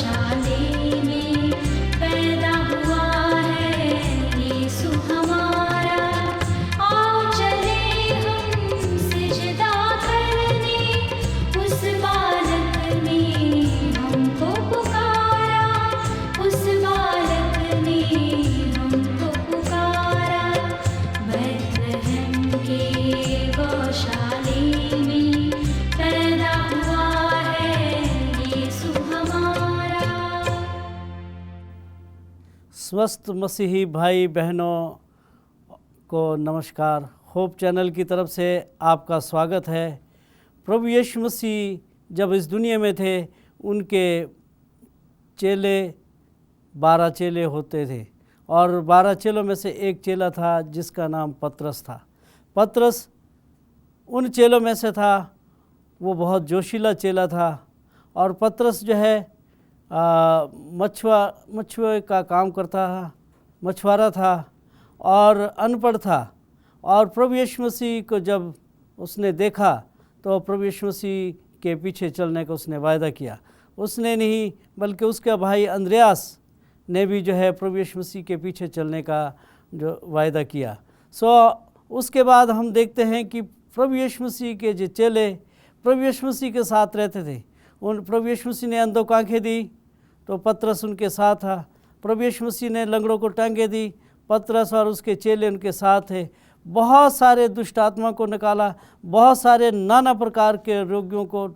गौशाले में पैदा हुआ है यीशु हमारा। आओ चले हम सिजदा करने, उस बालक ने हमको पुकारा, उस बालक ने हमको पुकारा। बैतलहम के गौशाले में पैदा हुआ है यीशु हमारा। स्वस्थ मसीही भाई बहनों को नमस्कार। होप चैनल की तरफ से आपका स्वागत है। प्रभु यीशु मसीह जब इस दुनिया में थे, उनके चेले 12 चेले होते थे और 12 चेलों में से एक चेला था जिसका नाम पतरस था। पतरस उन चेलों में से था, वो बहुत जोशीला चेला था। और पतरस जो है मछुए का काम करता था, मछुआरा था और अनपढ़ था। और प्रभु यीशु मसीह को जब उसने देखा तो प्रभु यीशु मसीह के पीछे चलने का उसने वायदा किया। उसने नहीं बल्कि उसका भाई अंद्रयास ने भी जो है प्रभु यीशु मसीह के पीछे चलने का जो वायदा किया। उसके बाद हम देखते हैं कि प्रभु यीशु मसीह के जो चेले प्रभु यीशु मसीह के साथ रहते थे। उन प्रभु यीशु मसीह ने अंधों को आँखें दी तो पतरस उनके साथ था। प्रभु यीशु मसीह ने लंगड़ों को टांगें दी, पतरस और उसके चेले उनके साथ थे। बहुत सारे दुष्ट आत्मा को निकाला, बहुत सारे नाना प्रकार के रोगियों को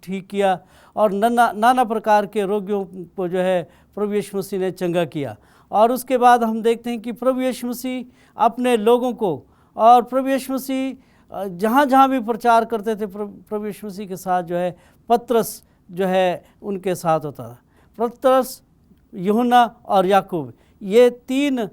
ठीक किया और नाना प्रकार के रोगियों को जो है प्रभु यीशु मसीह ने चंगा किया। और उसके बाद हम देखते हैं कि प्रभु यीशु मसीह अपने लोगों को और प्रभु यीशु मसीह जहाँ जहाँ भी प्रचार करते थे, प्रभु यीशु मसीह के साथ जो है पतरस जो है उनके साथ होता था। पतरस, यूहन्ना और याकूब, ये 3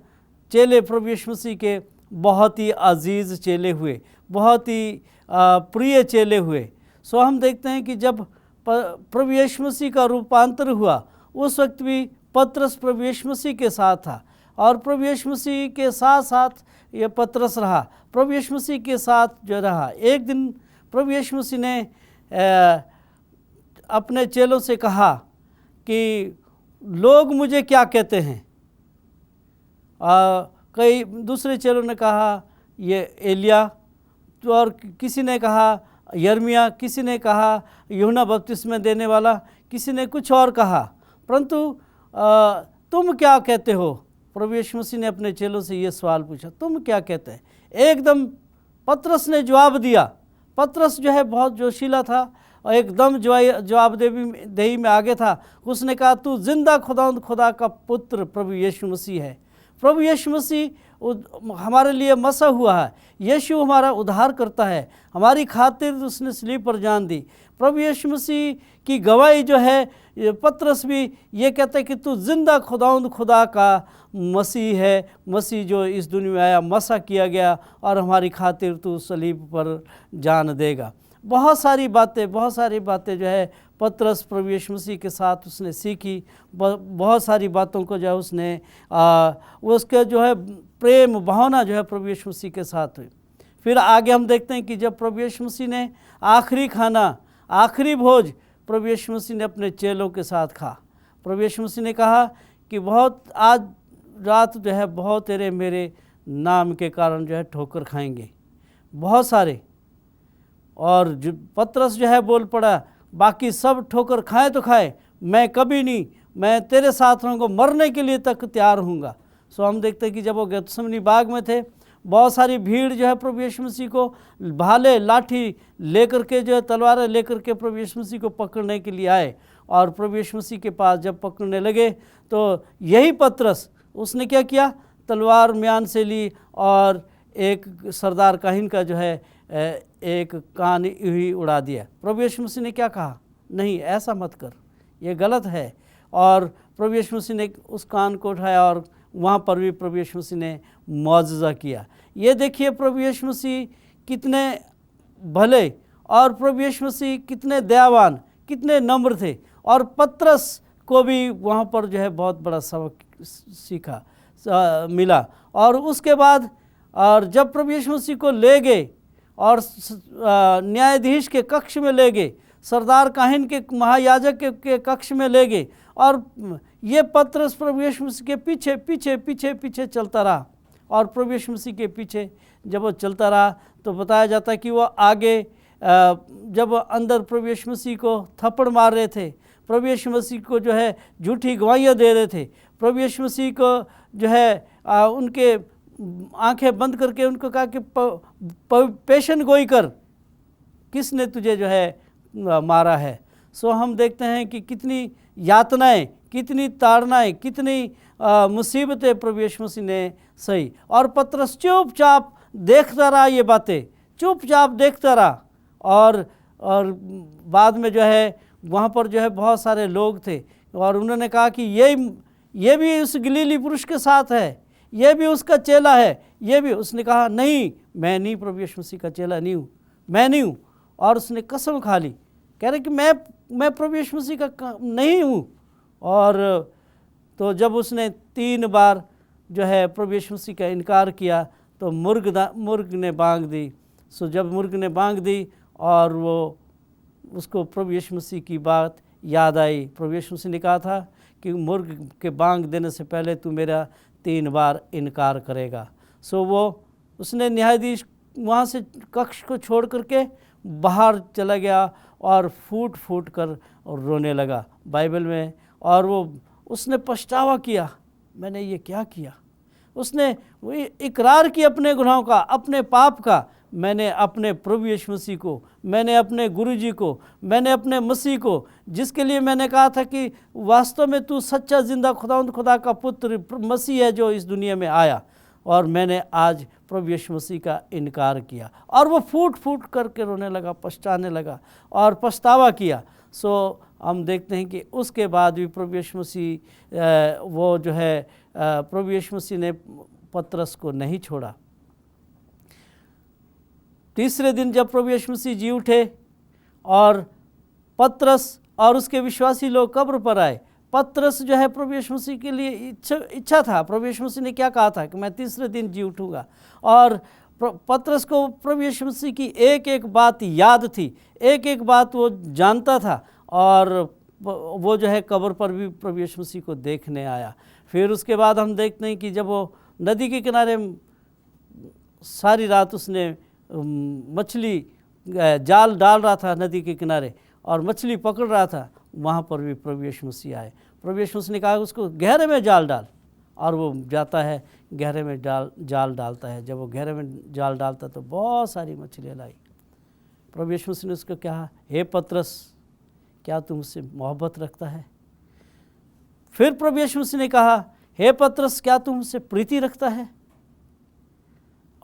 चेले प्रभु यीशु मसीह के बहुत ही अजीज़ चेले हुए, बहुत ही प्रिय चेले हुए। हम देखते हैं कि जब प्रभु यीशु मसीह का रूपांतर हुआ, उस वक्त भी पतरस प्रभु यीशु मसीह के साथ था और प्रभु यीशु मसीह के साथ साथ ये पतरस रहा, प्रभु यीशु मसीह के साथ जो रहा। एक दिन प्रभु यीशु मसीह ने अपने चेलों से कहा कि लोग मुझे क्या कहते हैं। कई दूसरे चेलों ने कहा ये एलिया, तो और किसी ने कहा यर्मिया, किसी ने कहा यूहन्ना बपतिस्मा देने वाला, किसी ने कुछ और कहा। परंतु तुम क्या कहते हो? प्रभु यीशु मसीह ने अपने चेलों से ये सवाल पूछा, तुम क्या कहते हैं? एकदम पतरस ने जवाब दिया। पतरस जो है बहुत जोशीला था और एकदम जवाबदेही में आगे था। उसने कहा, तू जिंदा खुदा का पुत्र प्रभु यीशु मसीह है। प्रभु यीशु मसीह हमारे लिए मसा हुआ है, यीशु हमारा उद्धार करता है, हमारी खातिर उसने सलीब पर जान दी। प्रभु यीशु मसीह की गवाही जो है, पतरस भी ये कहता है कि तू जिंदा खुदा का मसीह है, मसीह जो इस दुनिया में आया, मसा किया गया और हमारी खातिर तू सलीब पर जान देगा। बहुत सारी बातें जो है पतरस प्रभु यीशु मसीह के साथ उसने सीखी। बहुत सारी बातों को जो है उसने उसके जो है प्रेम भावना जो है प्रभु यीशु मसीह के साथ हुई। फिर आगे हम देखते हैं कि जब प्रभु यीशु मसीह ने आखिरी खाना, आखिरी भोज प्रभु यीशु मसीह ने अपने चेलों के साथ खा। प्रभु यीशु मसीह ने कहा कि बहुत आज रात जो है बहुत तेरे मेरे नाम के कारण जो है ठोकर खाएंगे, बहुत सारे। और जो पतरस जो है बोल पड़ा, बाकी सब ठोकर खाए तो खाए, मैं कभी नहीं, मैं तेरे साथ रहूँगा, मरने के लिए तक तैयार हूँगा। हम देखते हैं कि जब वो गेतसमनी बाग में थे, बहुत सारी भीड़ जो है प्रभु यीशु मसीह को भाले लाठी लेकर के जो है तलवारें लेकर के प्रभु यीशु मसीह को पकड़ने के लिए आए। और प्रभु यीशु मसीह के पास जब पकड़ने लगे तो यही पतरस, उसने क्या किया, तलवार म्यान से ली और एक सरदार काहिन का जो है एक कान ही उड़ा दिया। प्रभु यीशु मसीह ने क्या कहा, नहीं ऐसा मत कर, ये गलत है। और प्रभु यीशु मसीह ने उस कान को उठाया और वहाँ पर भी प्रभु यीशु मसीह ने मौजज़ा किया। ये देखिए प्रभु यीशु मसीह कितने भले और प्रभु यीशु मसीह कितने दयावान, कितने नम्र थे। और पतरस को भी वहाँ पर जो है बहुत बड़ा सबक मिला। और उसके बाद और जब प्रभु यीशु मसीह को ले गए और न्यायाधीश के कक्ष में ले गए, सरदार काहिन के महायाजक के कक्ष में ले गए और ये पतरस प्रभु यीशु मसीह के पीछे पीछे पीछे पीछे चलता रहा। और प्रभु यीशु मसीह के पीछे जब वो चलता रहा तो बताया जाता है कि वो आगे जब अंदर प्रभु यीशु मसीह को थप्पड़ मार रहे थे, प्रभु यीशु मसीह को जो है झूठी गवाहियाँ दे रहे थे, प्रभु यीशु मसीह को जो है उनके आंखें बंद करके उनको कहा कि पेशन गोई कर, किसने तुझे जो है मारा है। सो हम देखते हैं कि कितनी यातनाएं, कितनी ताड़नाएं, कितनी मुसीबतें प्रभु यीशु मसीह ने सही। और पतरस चुपचाप देखता रहा, ये बातें चुपचाप देखता रहा। और बाद में जो है वहाँ पर जो है बहुत सारे लोग थे और उन्होंने कहा कि ये भी उस गलीली पुरुष के साथ है, ये भी उसका चेला है, ये भी। उसने कहा नहीं, मैं नहीं, प्रभु यीशु मसीह का चेला नहीं हूँ, मैं नहीं हूँ। और उसने कसम खा ली, कह रहे कि मैं प्रभु यीशु मसीह का नहीं हूँ। और तो जब उसने 3 बार जो है प्रभु यीशु मसीह का इनकार किया तो मुर्ग ने बांग दी। सो जब मुर्ग ने बांग दी और वो उसको प्रभु यीशु मसीह की बात याद आई, प्रभु यीशु मसीह ने कहा था कि मुर्ग के बांग देने से पहले तू मेरा 3 बार इनकार करेगा। सो वो उसने न्यायाधीश वहाँ से कक्ष को छोड़ करके बाहर चला गया और फूट फूट कर रोने लगा बाइबल में। और उसने पछतावा किया, मैंने ये क्या किया। उसने इकरार किया अपने गुनाहों का, अपने पाप का। मैंने अपने प्रभु यीशु मसीह को, मैंने अपने गुरुजी को, मैंने अपने मसीह को, जिसके लिए मैंने कहा था कि वास्तव में तू सच्चा जिंदा खुदा का पुत्र मसीह है जो इस दुनिया में आया, और मैंने आज प्रभु यीशु मसीह का इनकार किया। और वो फूट फूट करके रोने लगा, पछताने लगा और पछतावा किया। सो हम देखते हैं कि उसके बाद भी प्रभु यीशु मसीह वो जो है प्रभु यीशु मसीह ने पतरस को नहीं छोड़ा। तीसरे दिन जब प्रभु यीशु मसीह जी उठे और पतरस और उसके विश्वासी लोग कब्र पर आए, पतरस जो है प्रभु यीशु मसीह के लिए इच्छा था। प्रभु यीशु मसीह ने क्या कहा था कि मैं तीसरे दिन जी उठूंगा। और पतरस को प्रभु यीशु मसीह की एक एक बात याद थी, एक एक बात वो जानता था। और वो जो है कब्र पर भी प्रभु यीशु मसीह को देखने आया। फिर उसके बाद हम देखते हैं कि जब वो नदी के किनारे सारी रात उसने मछली जाल डाल रहा था नदी के किनारे और मछली पकड़ रहा था, वहाँ पर भी प्रभु यीशु मसीह आए। प्रभु यीशु मसीह ने कहा उसको गहरे में जाल डाल, और वो जाता है गहरे में जाल डालता है। जब वो गहरे में जाल डालता तो बहुत सारी मछलियाँ लाई। प्रभु यीशु मसीह ने उसको कहा, हे पतरस, क्या तू मुझसे मोहब्बत रखता है? फिर प्रभु यीशु मसीह ने कहा, हे पतरस, क्या तू मुझसे प्रीति रखता है?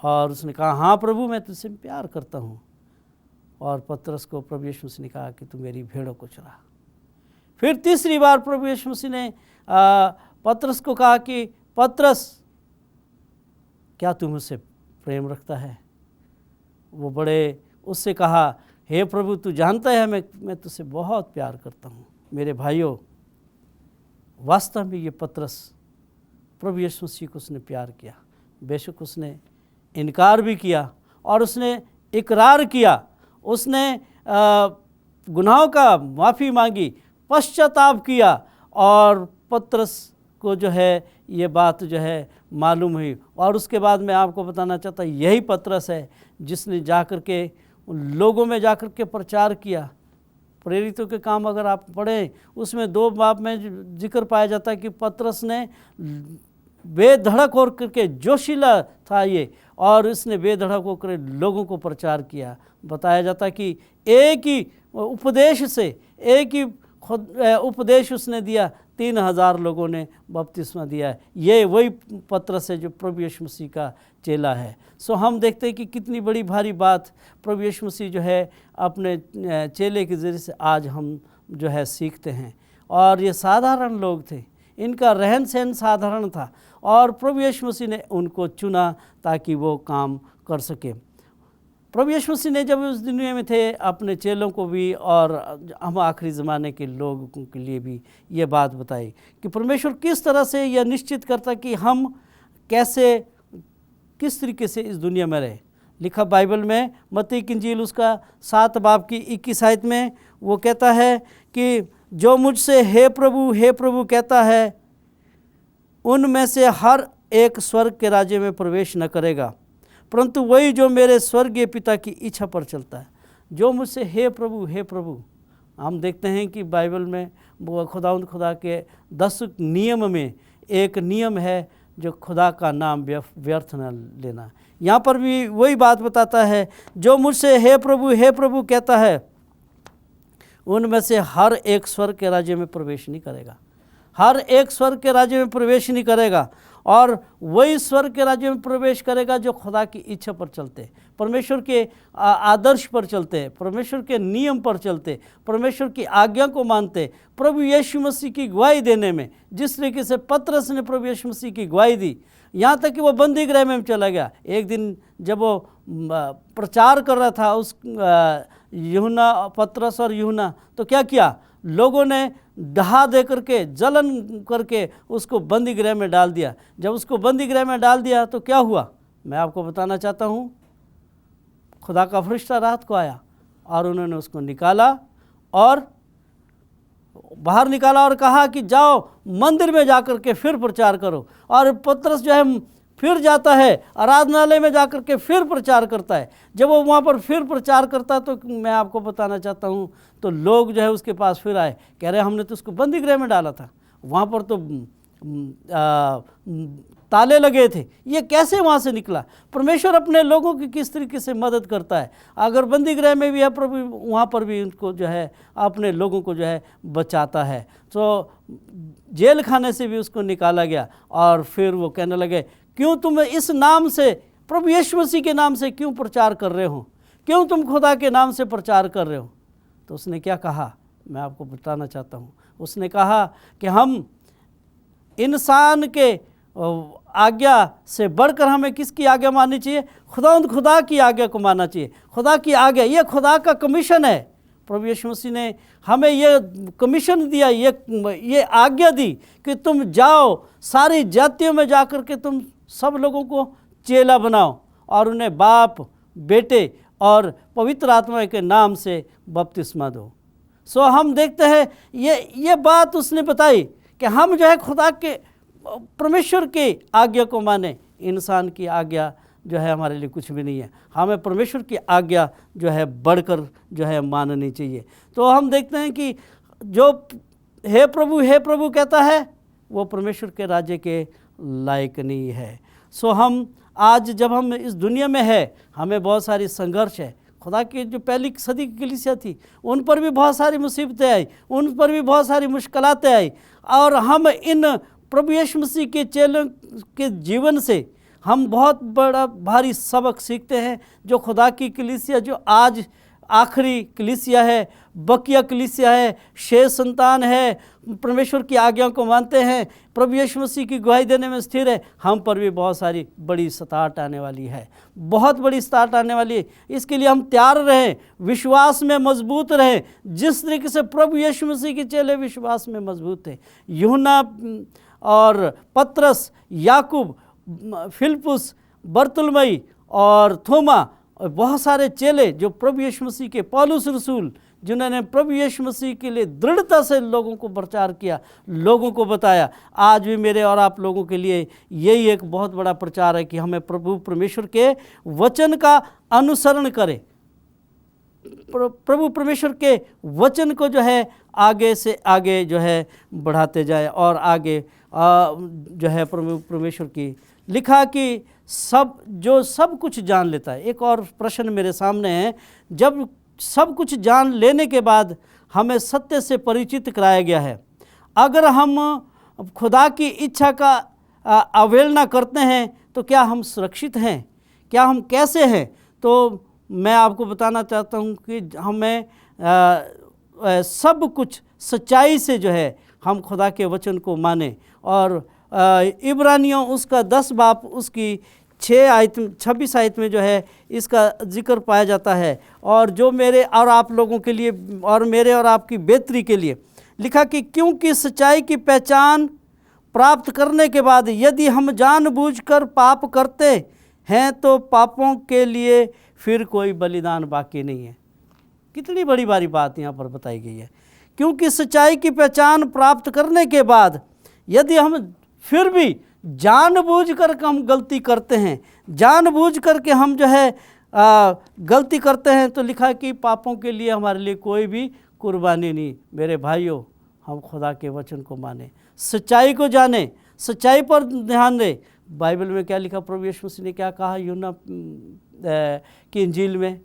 और उसने कहा, हाँ प्रभु, मैं तुझसे प्यार करता हूँ। और पतरस को प्रभु यीशु मसीह ने कहा कि तू मेरी भेड़ों को चरा। फिर तीसरी बार प्रभु यीशु मसीह ने पतरस को कहा कि पतरस, क्या तू मुझसे प्रेम रखता है? वो बड़े उससे कहा, हे प्रभु, तू जानता है मैं तुझसे बहुत प्यार करता हूँ। मेरे भाइयों, वास्तव में ये पतरस प्रभु यीशु मसीह को उसने प्यार किया। बेशक उसने इनकार भी किया और उसने इकरार किया, उसने गुनाहों का माफ़ी मांगी, पश्चाताप किया। और पतरस को जो है ये बात जो है मालूम हुई। और उसके बाद मैं आपको बताना चाहता, यही पतरस है जिसने जाकर के लोगों में जाकर के प्रचार किया। प्रेरितों के काम अगर आप पढ़ें, उसमें 2 बाब में जिक्र पाया जाता है कि पतरस ने बेधड़क होकर के, जोशीला था ये, और इसने बेधड़क होकर लोगों को प्रचार किया। बताया जाता है कि एक ही उपदेश से, एक ही उपदेश उसने दिया, 3000 लोगों ने बपतिस्मा दिया है। ये वही पतरस है जो प्रभु यीशु मसीह का चेला है। सो हम देखते हैं कि कितनी बड़ी भारी बात प्रभु यीशु मसीह जो है अपने चेले के ज़रिए से आज हम जो है सीखते हैं। और ये साधारण लोग थे, इनका रहन सहन साधारण था, और प्रभु यीशु मसीह ने उनको चुना ताकि वो काम कर सके। प्रभु यीशु मसीह ने जब उस दुनिया में थे, अपने चेलों को भी और हम आखिरी ज़माने के लोगों के लिए भी ये बात बताई कि परमेश्वर किस तरह से यह निश्चित करता कि हम कैसे, किस तरीके से इस दुनिया में रहे। लिखा बाइबल में मत्ती की इंजील उसका 7 बाब की 21 आयत में वो कहता है कि जो मुझसे हे प्रभु कहता है उनमें से हर एक स्वर्ग के राज्य में प्रवेश न करेगा, परंतु वही जो मेरे स्वर्गीय पिता की इच्छा पर चलता है। जो मुझसे हे प्रभु, हम देखते हैं कि बाइबल में वो खुदा के 10 नियम में एक नियम है जो खुदा का नाम व्यर्थ न लेना। यहाँ पर भी वही बात बताता है, जो मुझसे हे प्रभु कहता है उनमें से हर एक स्वर्ग के राज्य में प्रवेश नहीं करेगा, हर एक स्वर्ग के राज्य में प्रवेश नहीं करेगा, और वही स्वर्ग के राज्य में प्रवेश करेगा जो खुदा की इच्छा पर चलते, परमेश्वर के आदर्श पर चलते, परमेश्वर के नियम पर चलते, परमेश्वर की आज्ञा को मानते, प्रभु यीशु मसीह की गवाही देने में, जिस तरीके से पतरस ने प्रभु यीशु मसीह की गवाही दी, यहाँ तक कि वो बंदी गृह में चला गया। एक दिन जब वो प्रचार कर रहा था उस पतरस और यूहन्ना, तो क्या किया, लोगों ने डहा दे करके जलन करके उसको बंदी गृह में डाल दिया। जब उसको बंदी गृह में डाल दिया तो क्या हुआ, मैं आपको बताना चाहता हूँ। खुदा का फरिश्ता रात को आया और उन्होंने उसको निकाला और बाहर निकाला और कहा कि जाओ मंदिर में जाकर के फिर प्रचार करो। और पतरस जो है फिर जाता है आराधनालय में जाकर के फिर प्रचार करता है। जब वो वहाँ पर फिर प्रचार करता है तो मैं आपको बताना चाहता हूँ, तो लोग जो है उसके पास फिर आए, कह रहे हमने तो उसको बंदी गृह में डाला था, वहाँ पर तो ताले लगे थे, ये कैसे वहाँ से निकला। परमेश्वर अपने लोगों की किस तरीके से मदद करता है। अगर बंदी गृह में भी है, प्रभु वहाँ पर भी उनको जो है अपने लोगों को जो है बचाता है। तो जेल खाने से भी उसको निकाला गया और फिर वो कहने लगे, क्यों तुम इस नाम से, प्रभु यीशु मसीह के नाम से क्यों प्रचार कर रहे हो, क्यों तुम खुदा के नाम से प्रचार कर रहे हो। तो उसने क्या कहा, मैं आपको बताना चाहता हूँ। उसने कहा कि हम इंसान के आज्ञा से बढ़कर हमें किसकी आज्ञा माननी चाहिए, खुदा की आज्ञा को मानना चाहिए। खुदा की आज्ञा, ये खुदा का कमीशन है। प्रभु यीशु मसीह ने हमें ये कमीशन दिया, ये आज्ञा दी कि तुम जाओ सारी जातियों में जाकर के तुम सब लोगों को चेला बनाओ और उन्हें बाप, बेटे और पवित्र आत्मा के नाम से बपतिस्मा दो। सो हम देखते हैं ये बात उसने बताई कि हम जो है खुदा के, परमेश्वर की आज्ञा को माने। इंसान की आज्ञा जो है हमारे लिए कुछ भी नहीं है, हमें परमेश्वर की आज्ञा जो है बढ़कर जो है माननी चाहिए। तो हम देखते हैं कि जो हे प्रभु कहता है वो परमेश्वर के राज्य के लायक नहीं है। सो हम आज जब हम इस दुनिया में है, हमें बहुत सारी संघर्ष है। खुदा की जो पहली सदी की कलीसिया थी उन पर भी बहुत सारी मुसीबतें आई, उन पर भी बहुत सारी मुश्किलातें आई, और हम इन प्रभु यीशु मसीह के चेलों के जीवन से हम बहुत बड़ा भारी सबक सीखते हैं। जो खुदा की कलीसिया, जो आज आखिरी कलीसिया है, बकिया कलीसिया है, शेष संतान है, परमेश्वर की आज्ञा को मानते हैं, प्रभु यीशु मसीह की गवाही देने में स्थिर है, हम पर भी बहुत सारी बड़ी सताहट आने वाली है, बहुत बड़ी सताहट आने वाली है। इसके लिए हम तैयार रहें, विश्वास में मजबूत रहें, जिस तरीके से प्रभु यीशु मसीह के चेले विश्वास में मजबूत थे। यूहन्ना और पतरस, याकूब, फिलिप्पुस, बरतुलमई और थोमा और बहुत सारे चेले जो प्रभु यीशु मसीह के, पौलुस रसूल जिन्होंने प्रभु यीशु मसीह के लिए दृढ़ता से लोगों को प्रचार किया, लोगों को बताया। आज भी मेरे और आप लोगों के लिए यही एक बहुत बड़ा प्रचार है कि हमें प्रभु परमेश्वर के वचन का अनुसरण करें, प्रभु परमेश्वर के वचन को जो है आगे से आगे जो है बढ़ाते जाए और आगे जो है प्रभु परमेश्वर की लिखा कि सब कुछ जान लेता है। एक और प्रश्न मेरे सामने है, जब सब कुछ जान लेने के बाद हमें सत्य से परिचित कराया गया है, अगर हम खुदा की इच्छा का अवहेलना करते हैं तो क्या हम सुरक्षित हैं, क्या हम कैसे हैं? तो मैं आपको बताना चाहता हूं कि हमें सब कुछ सच्चाई से जो है हम खुदा के वचन को माने। और इब्रानियों उसका 10 बाब उसकी 26 आयत में जो है इसका जिक्र पाया जाता है, और जो मेरे और आप लोगों के लिए और मेरे और आपकी बेहतरी के लिए लिखा कि क्योंकि सच्चाई की पहचान प्राप्त करने के बाद यदि हम जानबूझकर पाप करते हैं तो पापों के लिए फिर कोई बलिदान बाकी नहीं है। कितनी बड़ी बड़ी बात यहाँ पर बताई गई है। क्योंकि सच्चाई की पहचान प्राप्त करने के बाद यदि हम फिर भी जानबूझकर हम गलती करते हैं, जानबूझ करके हम जो है गलती करते हैं, तो लिखा है कि पापों के लिए हमारे लिए कोई भी कुर्बानी नहीं। मेरे भाइयों, हम खुदा के वचन को माने, सच्चाई को जाने, सच्चाई पर ध्यान दें। बाइबल में क्या लिखा, प्रभु यीशु मसीह ने क्या कहा यूहन्ना की इंजील में,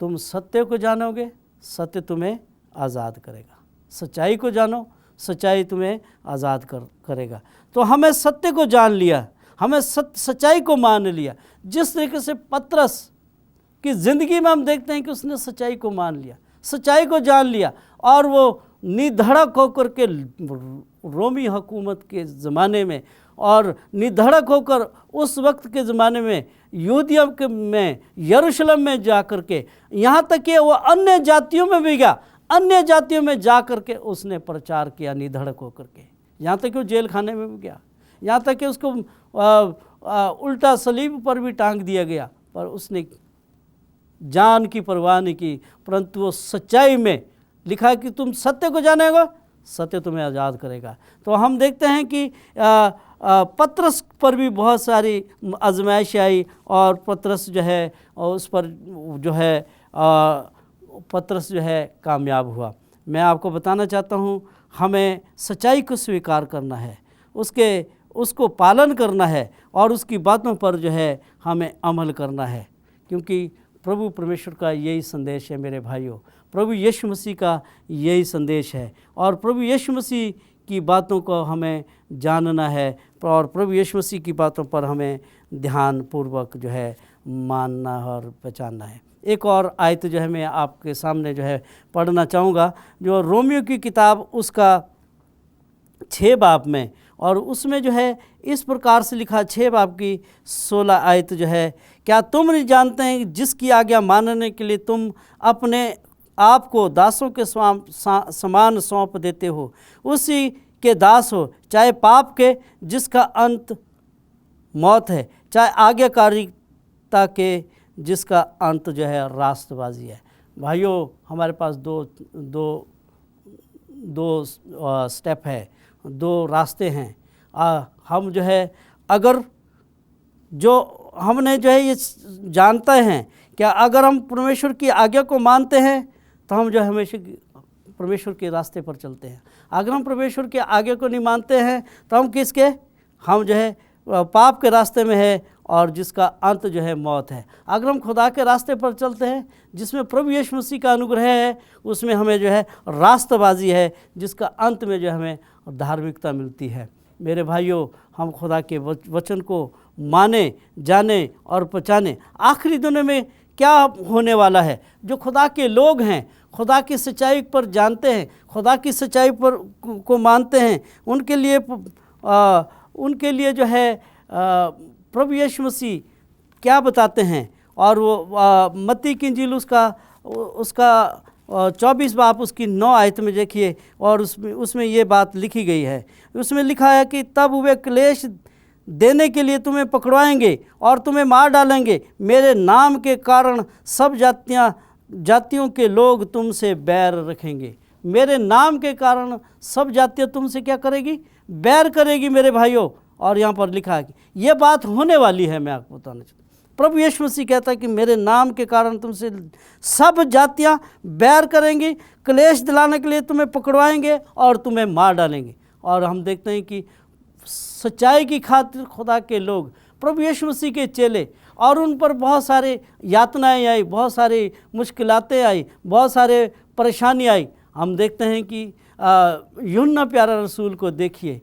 तुम सत्य को जानोगे, सत्य तुम्हें आज़ाद करेगा। सच्चाई को जानो, सच्चाई तुम्हें आज़ाद करेगा। तो हमें सत्य को जान लिया, हमें सच्चाई को मान लिया। जिस तरीके से पतरस की ज़िंदगी में हम देखते हैं कि उसने सच्चाई को मान लिया, सच्चाई को जान लिया, और वो निधड़क होकर के रोमी हुकूमत के ज़माने में और निधड़क होकर उस वक्त के ज़माने में यहूदिया में यरूशलेम में जा कर के, यहाँ तक कि वो अन्य जातियों में भी गया, अन्य जातियों में जा कर के उसने प्रचार किया निधड़क होकर के। यहाँ तक कि वो जेल खाने में भी गया, यहाँ तक कि उसको उल्टा सलीब पर भी टांग दिया गया, पर उसने जान की परवाह नहीं की, परंतु वो सच्चाई में लिखा है कि तुम सत्य को जानेगा, सत्य तुम्हें आज़ाद करेगा। तो हम देखते हैं कि पतरस पर भी बहुत सारी आजमाइश आई, और पतरस जो है और उस पर जो है पतरस जो है कामयाब हुआ। मैं आपको बताना चाहता हूँ, हमें सच्चाई को स्वीकार करना है, उसको पालन करना है, और उसकी बातों पर जो है हमें अमल करना है, क्योंकि प्रभु परमेश्वर का यही संदेश है मेरे भाइयों। प्रभु यीशु मसीह का यही संदेश है, और प्रभु यीशु मसीह की बातों को हमें जानना है, और प्रभु यीशु मसीह की बातों पर हमें ध्यानपूर्वक जो है मानना और पहचानना है। एक और आयत जो है मैं आपके सामने जो है पढ़ना चाहूँगा, जो रोमियो की किताब उसका 6 बाब में, और उसमें जो है इस प्रकार से लिखा, 6 बाब की 16 आयत जो है, क्या तुम नहीं जानते हैं जिसकी आज्ञा मानने के लिए तुम अपने आप को दासों के समान सौंप देते हो, उसी के दास हो, चाहे पाप के जिसका अंत मौत है, चाहे आज्ञाकारिता के जिसका अंत जो है रास्तबाजी है। भाइयों, हमारे पास दो स्टेप है, 2 रास्ते हैं। हम जो है अगर जो हमने जो है ये जानते हैं कि अगर हम परमेश्वर की आज्ञा को मानते हैं तो हम जो है हमेशा परमेश्वर के रास्ते पर चलते हैं। अगर हम परमेश्वर की आज्ञा को नहीं मानते हैं तो हम जो है पाप के रास्ते में है, और जिसका अंत जो है मौत है। अगर हम खुदा के रास्ते पर चलते हैं जिसमें प्रभु यीशु मसीह का अनुग्रह है, उसमें हमें जो है रास्तबाजी है, जिसका अंत में जो हमें धार्मिकता मिलती है। मेरे भाइयों, हम खुदा के वचन को माने, जाने और पहचाने। आखिरी दिनों में क्या होने वाला है, जो खुदा के लोग हैं, खुदा की सच्चाई पर जानते हैं, खुदा की सच्चाई पर को मानते हैं, उनके लिए जो है प्रभु यीशु मसीह क्या बताते हैं। और वो मत्ती की इंजील उसका 24 बाब उसकी 9 आयत में देखिए, और उसमें ये बात लिखी गई है। उसमें लिखा है कि तब वे क्लेश देने के लिए तुम्हें पकड़वाएंगे और तुम्हें मार डालेंगे, मेरे नाम के कारण सब जातियों के लोग तुमसे बैर रखेंगे। मेरे नाम के कारण सब जातियाँ तुमसे क्या करेगी? बैर करेगी मेरे भाइयों। और यहाँ पर लिखा है कि ये बात होने वाली है। मैं आपको बताना चाहता हूँ, प्रभु यीशु मसीह कहता है कि मेरे नाम के कारण तुमसे सब जातियाँ बैर करेंगी, क्लेश दिलाने के लिए तुम्हें पकड़वाएंगे और तुम्हें मार डालेंगे। और हम देखते हैं कि सच्चाई की खातिर खुदा के लोग, प्रभु यीशु मसीह के चेले, और उन पर बहुत सारे यातनाएं आई, बहुत सारी मुश्किलातें आई, बहुत सारे परेशानी आई। हम देखते हैं कि यूहन्ना प्यारा रसूल को देखिए,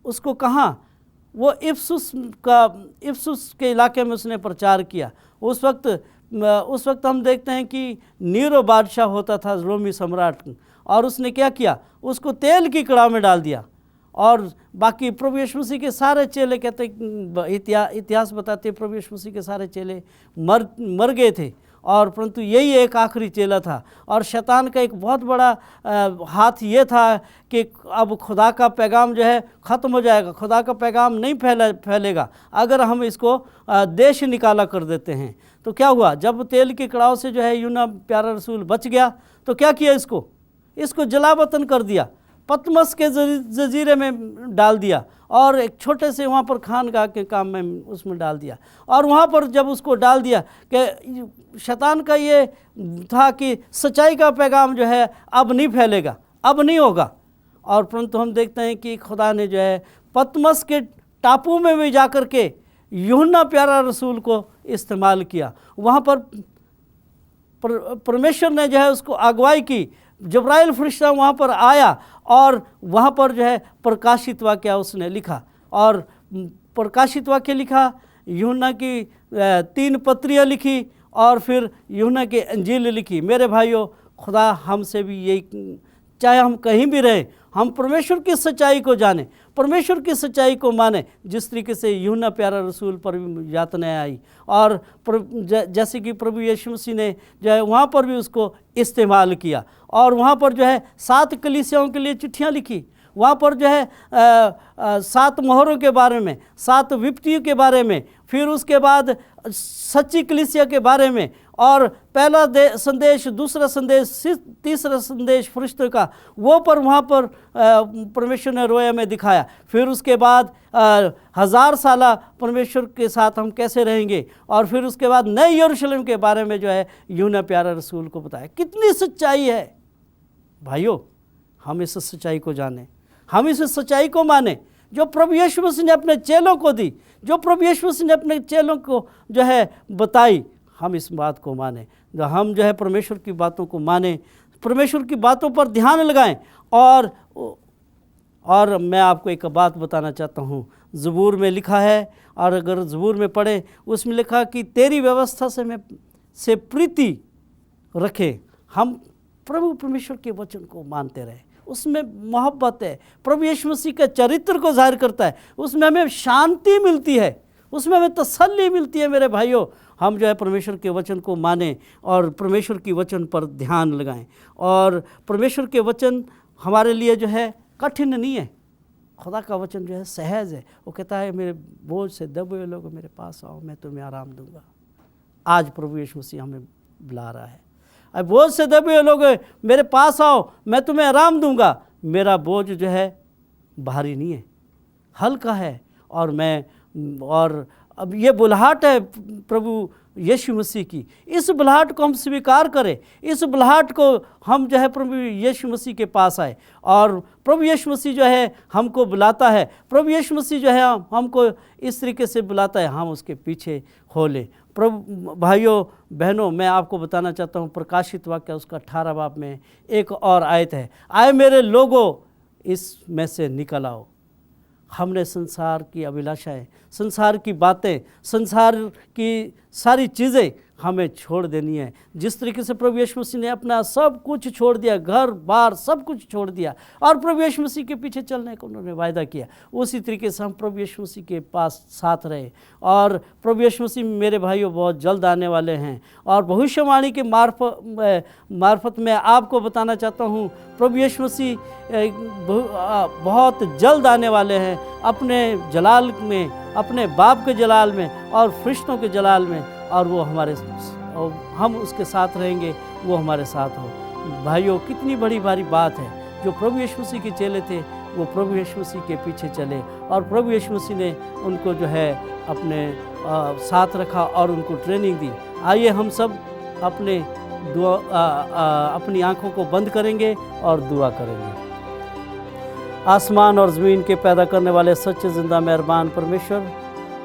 उसको कहाँ वो इफसुस के इलाके में उसने प्रचार किया। उस वक्त हम देखते हैं कि नीरो बादशाह होता था, रोमी सम्राट, और उसने क्या किया? उसको तेल की कड़ाह में डाल दिया। और बाकी प्रभु यीशु मसीह के सारे चेले कहते इतिहास बताते प्रभु यीशु मसीह के सारे चेले मर गए थे। और परंतु यही एक आखिरी चेला था। और शैतान का एक बहुत बड़ा हाथ ये था कि अब खुदा का पैगाम जो है ख़त्म हो जाएगा, खुदा का पैगाम नहीं फैलेगा अगर हम इसको देश निकाला कर देते हैं। तो क्या हुआ, जब तेल के कड़ाव से जो है यूहन्ना प्यारा रसूल बच गया तो क्या किया, इसको जलावतन कर दिया, पतमस के जजीरे में डाल दिया और एक छोटे से वहाँ पर खानगाह के काम में उसमें डाल दिया। और वहाँ पर जब उसको डाल दिया कि शैतान का ये था कि सच्चाई का पैगाम जो है अब नहीं फैलेगा, अब नहीं होगा। और परंतु हम देखते हैं कि खुदा ने जो है पतमस के टापू में भी जा कर के यूहन्ना प्यारा रसूल को इस्तेमाल किया। वहाँ पर परमेश्वर ने जो है उसको अगुवाई की, जब्राइल फरिश्ता वहाँ पर आया और वहाँ पर जो है प्रकाशित वाक्य उसने लिखा। और प्रकाशित वाक्य लिखा, यूहन्ना की 3 पत्रियाँ लिखी और फिर यूहन्ना की अंजील लिखी। मेरे भाइयों, खुदा हमसे भी यही, चाहे हम कहीं भी रहें, हम परमेश्वर की सच्चाई को जानें, परमेश्वर की सच्चाई को माने। जिस तरीके से यूहन्ना प्यारा रसूल पर भी यातनाएं आई और जैसे कि प्रभु यीशु मसीह ने जो है वहाँ पर भी उसको इस्तेमाल किया और वहाँ पर जो है 7 कलीसियाओं के लिए चिट्ठियाँ लिखी। वहाँ पर जो है 7 मोहरों के बारे में, 7 विपत्तियों के बारे में, फिर उसके बाद सच्ची कलीसिया के बारे में, और पहला संदेश, दूसरा संदेश, तीसरा संदेश फरिश्तों का, वो पर वहाँ पर परमेश्वर ने रोया में दिखाया। फिर उसके बाद 1000 साल परमेश्वर के साथ हम कैसे रहेंगे, और फिर उसके बाद नए यरूशलेम के बारे में जो है यूहन्ना प्यारा रसूल को बताया। कितनी सच्चाई है भाइयों, हम इस सच्चाई को जानें, हम इस सच्चाई को माने जो प्रभु यीशु मसीह ने अपने चेलों को दी, जो प्रभु यीशु मसीह ने अपने चेलों को जो है बताई। हम इस बात को माने, जो हम जो है परमेश्वर की बातों को माने, परमेश्वर की बातों पर ध्यान लगाएं। और मैं आपको एक बात बताना चाहता हूँ, ज़बूर में लिखा है, और अगर ज़बूर में पढ़े उसमें लिखा कि तेरी व्यवस्था से प्रीति रखें। हम प्रभु परमेश्वर के वचन को मानते रहे, उसमें मोहब्बत है, प्रभु यीशु मसीह के चरित्र को जाहिर करता है, उसमें हमें शांति मिलती है, उसमें हमें तसल्ली मिलती है। मेरे भाइयों, हम जो है परमेश्वर के वचन को मानें और परमेश्वर की वचन पर ध्यान लगाएं। और परमेश्वर के वचन हमारे लिए जो है कठिन नहीं है, खुदा का वचन जो है सहज है। वो कहता है मेरे बोझ से दबे हुए लोग मेरे पास आओ, मैं तुम्हें आराम दूंगा। आज प्रभु यीशु मसीह हमें बुला रहा है, अब बोझ से दबे हुए लोग मेरे पास आओ, मैं तुम्हें आराम दूंगा। मेरा बोझ जो है भारी नहीं है, हल्का है। और अब ये बुलाहट है प्रभु यीशु मसीह की, इस बुलाहट को हम स्वीकार करें, इस बुलाहट को हम जो है प्रभु यीशु मसीह के पास आए। और प्रभु यीशु मसीह जो है हमको बुलाता है, प्रभु यीशु मसीह जो है हमको इस तरीके से बुलाता है, हम उसके पीछे हो लें। प्रभु भाइयों बहनों, मैं आपको बताना चाहता हूँ, प्रकाशित वाक्य उसका 18 बाब में एक और आयत है, आए मेरे लोगों इसमें से निकल आओ। हमने संसार की अभिलाषाएं, संसार की बातें, संसार की सारी चीज़ें हमें छोड़ देनी है। जिस तरीके से प्रभु यीशु मसीह ने अपना सब कुछ छोड़ दिया, घर बार सब कुछ छोड़ दिया और प्रभु यीशु मसीह के पीछे चलने का उन्होंने वायदा किया, उसी तरीके से हम प्रभु यीशु मसीह के पास साथ रहे। और प्रभु यीशु मसीह मेरे भाइयों बहुत जल्द आने वाले हैं, और भविष्यवाणी के मार्फत में आपको बताना चाहता हूँ, प्रभु यीशु मसीह बहुत जल्द आने वाले हैं अपने जलाल में, अपने बाप के जलाल में और फरिश्तों के जलाल में, और वो हम उसके साथ रहेंगे, वो हमारे साथ हो। भाइयों, कितनी बड़ी भारी बात है। जो प्रभु यीशु मसीह के चेले थे वो प्रभु यीशु मसीह के पीछे चले, और प्रभु यीशु मसीह ने उनको जो है अपने साथ रखा और उनको ट्रेनिंग दी। आइए हम सब अपनी आंखों को बंद करेंगे और दुआ करेंगे। आसमान और ज़मीन के पैदा करने वाले सच्चे ज़िंदा मेहरबान परमेश्वर,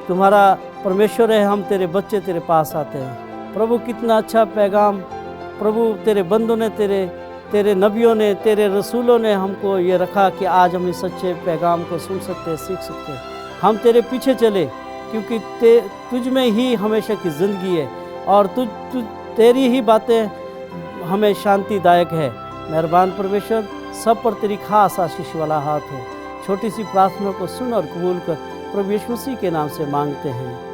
तुम्हारा परमेश्वर है, हम तेरे बच्चे तेरे पास आते हैं। प्रभु कितना अच्छा पैगाम प्रभु तेरे बंदों ने, तेरे नबियों ने, तेरे रसूलों ने हमको ये रखा कि आज हम इस सच्चे पैगाम को सुन सकते हैं, सीख सकते हैं। हम तेरे पीछे चले क्योंकि तुझ में ही हमेशा की ज़िंदगी है, और तेरी ही बातें हमें शांतिदायक है। मेहरबान परमेश्वर, सब पर तेरी खास आशीष वाला हाथ हो। छोटी सी प्रार्थना को सुन और कबूल कर प्रभु यीशु मसीह के नाम से मांगते हैं,